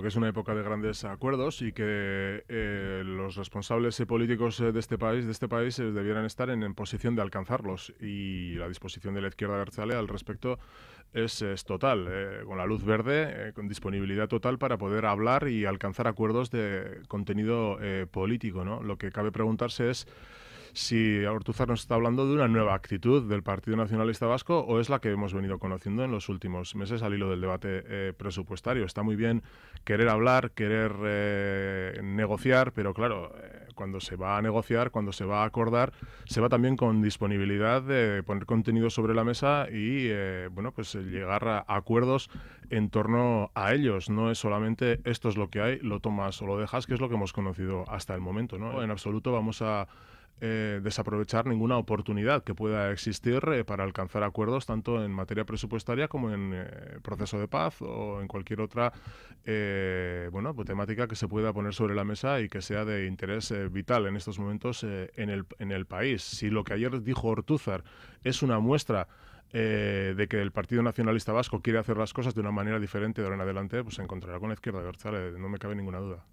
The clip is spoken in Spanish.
Que es una época de grandes acuerdos y que los responsables políticos de este país debieran estar en posición de alcanzarlos, y la disposición de la izquierda abertzale al respecto es total, con la luz verde, con disponibilidad total para poder hablar y alcanzar acuerdos de contenido político, ¿no? Lo que cabe preguntarse es si Ortúzar nos está hablando de una nueva actitud del Partido Nacionalista Vasco o es la que hemos venido conociendo en los últimos meses al hilo del debate presupuestario. Está muy bien querer hablar, querer negociar, pero claro, cuando se va a negociar, cuando se va a acordar, se va también con disponibilidad de poner contenido sobre la mesa y bueno, pues llegar a acuerdos en torno a ellos. No es solamente esto es lo que hay, lo tomas o lo dejas, que es lo que hemos conocido hasta el momento, ¿no? En absoluto vamos a desaprovechar ninguna oportunidad que pueda existir para alcanzar acuerdos tanto en materia presupuestaria como en proceso de paz o en cualquier otra bueno, pues temática que se pueda poner sobre la mesa y que sea de interés vital en estos momentos en el país. Si lo que ayer dijo Ortúzar es una muestra de que el Partido Nacionalista Vasco quiere hacer las cosas de una manera diferente de ahora en adelante, pues se encontrará con la izquierda abertzale, no me cabe ninguna duda.